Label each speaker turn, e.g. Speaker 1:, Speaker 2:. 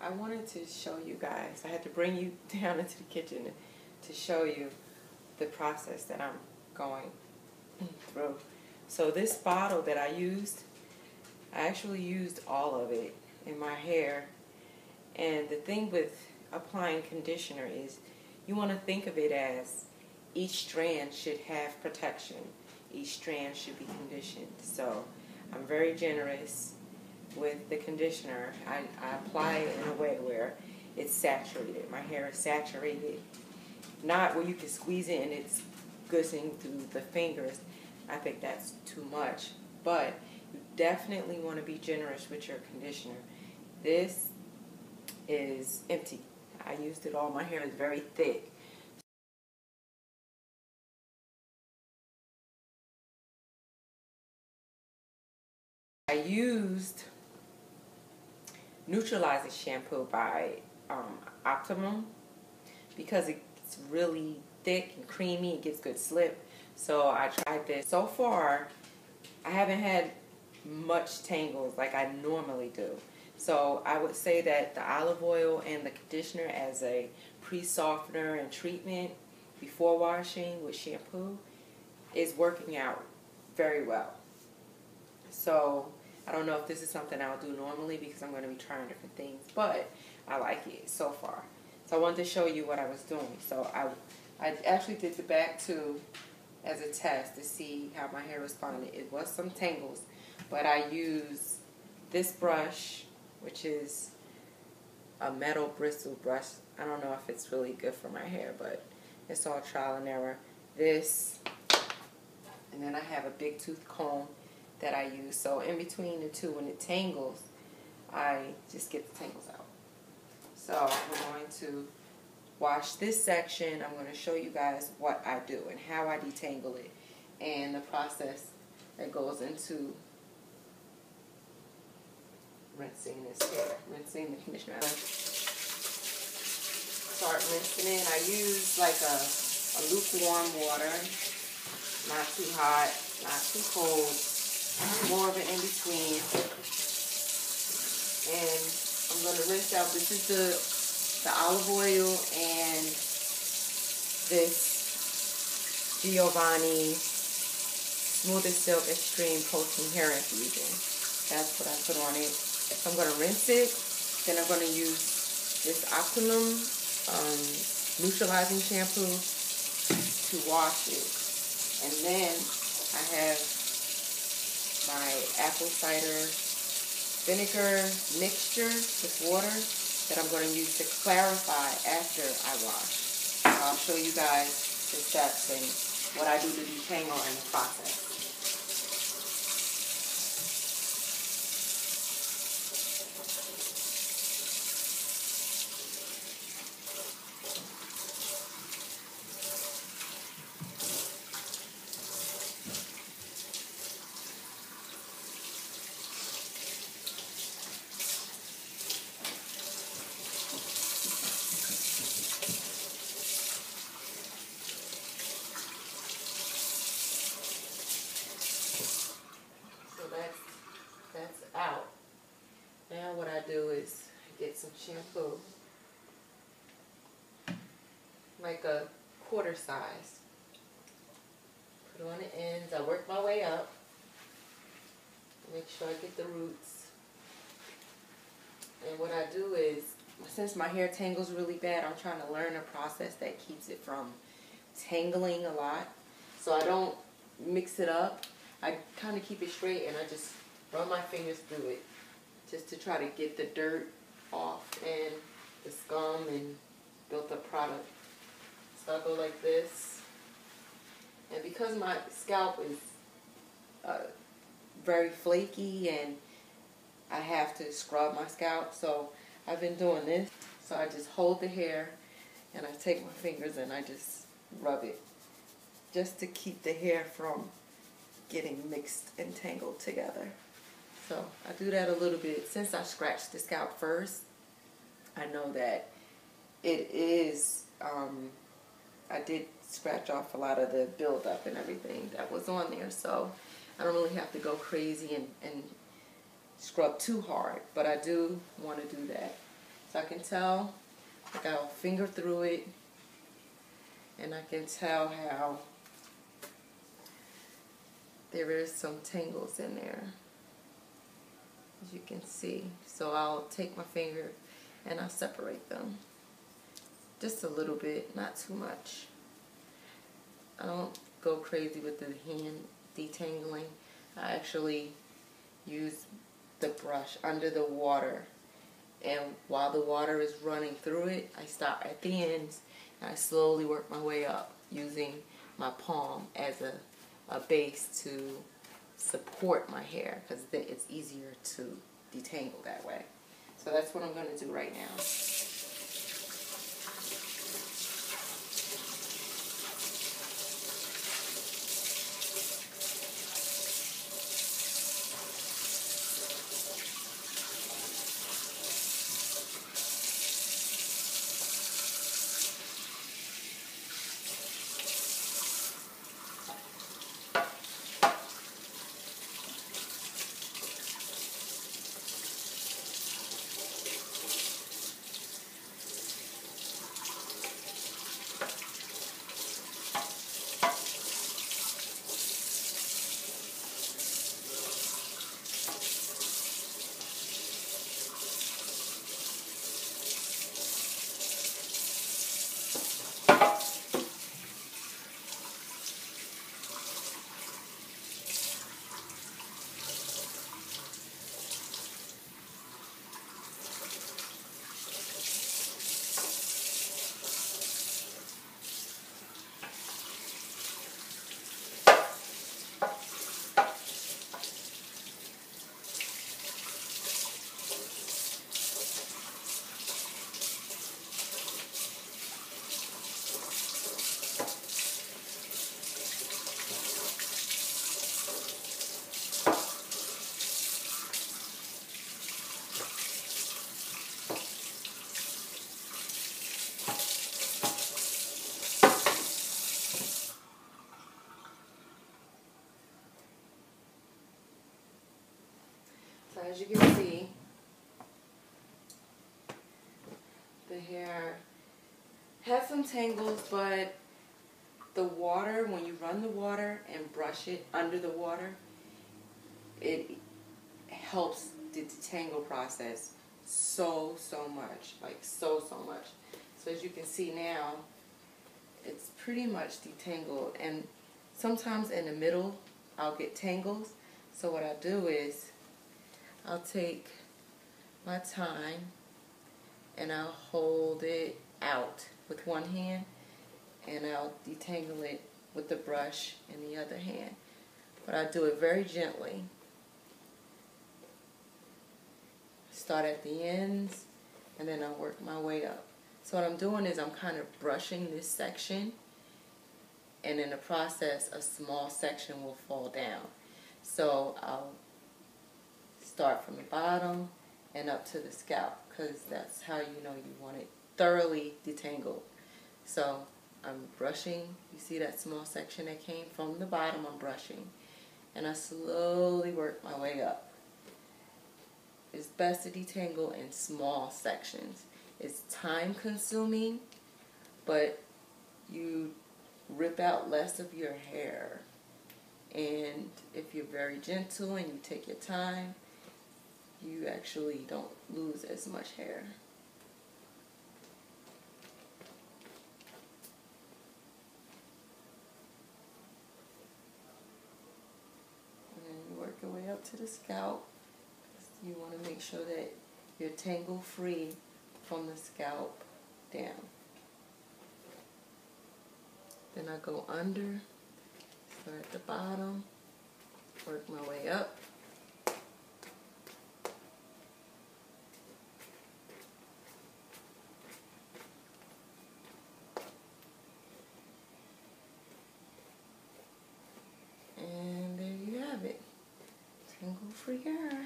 Speaker 1: I wanted to show you guys, I had to bring you down into the kitchen to show you the process that I'm going through. So this bottle that I used, I actually used all of it in my hair. And the thing with applying conditioner is you want to think of it as each strand should have protection. Each strand should be conditioned. So I'm very generous with the conditioner. I apply it in a way where it's saturated. My hair is saturated. Not where you can squeeze it and it's gushing through the fingers. I think that's too much. But you definitely want to be generous with your conditioner. This is empty. I used it all. My hair is very thick. I used neutralizing shampoo by Optimum because it's really thick and creamy. It gives good slip. So I tried this. So far, I haven't had much tangles like I normally do. So I would say that the olive oil and the conditioner as a pre-softener and treatment before washing with shampoo is working out very well. So I don't know if this is something I'll do normally because I'm going to be trying different things, but I like it so far. So I wanted to show you what I was doing. So I actually did the back too as a test to see how my hair responded. It was some tangles, but I used this brush, which is a metal bristle brush. I don't know if it's really good for my hair, but it's all trial and error. This, and then I have a big tooth comb that I use. So in between the two, when it tangles, I just get the tangles out. So I'm going to wash this section. I'm going to show you guys what I do and how I detangle it and the process that goes into rinsing this hair, rinsing the conditioner. Start rinsing it. I use like a lukewarm water, not too hot, not too cold, more of an in between. And I'm going to rinse out. This is the olive oil and this Giovanni Smoothest Silk Extreme Protein Hair Infusion. That's what I put on it. So I'm going to rinse it. Then I'm going to use this Optimum neutralizing shampoo to wash it. And then I have my apple cider vinegar mixture with water that I'm going to use to clarify after I wash. I'll show you guys the steps and what I do to detangle in the process. That's out. Now what I do is get some shampoo, like a quarter size. Put it on the ends. I work my way up. Make sure I get the roots. And what I do is, since my hair tangles really bad, I'm trying to learn a process that keeps it from tangling a lot. So I don't mix it up. I kind of keep it straight and I just run my fingers through it just to try to get the dirt off and the scum and built up product. So I go like this. And because my scalp is very flaky and I have to scrub my scalp, so I've been doing this. So I just hold the hair and I take my fingers and I just rub it just to keep the hair from getting mixed and tangled together. So I do that a little bit. Since I scratched the scalp first, I know that it is, I did scratch off a lot of the buildup and everything that was on there. So I don't really have to go crazy and scrub too hard, but I do want to do that. So I can tell, like I'll finger through it, and I can tell how there is some tangles in there, as you can see. So I'll take my finger and I'll separate them. Just a little bit, not too much. I don't go crazy with the hand detangling. I actually use the brush under the water, and while the water is running through it, I stop at the ends and I slowly work my way up using my palm as a base to support my hair, because it's easier to detangle that way. So that's what I'm going to do right now. So as you can see, the hair has some tangles, but the water, when you run the water and brush it under the water, it helps the detangle process so much, like so much. So as you can see now, it's pretty much detangled, and sometimes in the middle I'll get tangles. So what I do is I'll take my time and I'll hold it out with one hand, and I'll detangle it with the brush in the other hand. But I do it very gently. Start at the ends and then I'll work my way up. So what I'm doing is I'm kind of brushing this section, and in the process a small section will fall down. So I'll start from the bottom and up to the scalp, because that's how you know you want it thoroughly detangled. So I'm brushing, you see that small section that came from the bottom, I'm brushing, and I slowly work my way up. It's best to detangle in small sections. It's time consuming, but you rip out less of your hair. And if you're very gentle and you take your time, you actually don't lose as much hair. And then you work your way up to the scalp. You want to make sure that you're tangle free from the scalp down. Then I go under, start at the bottom, work my way up. And there you have it. Tangle free hair.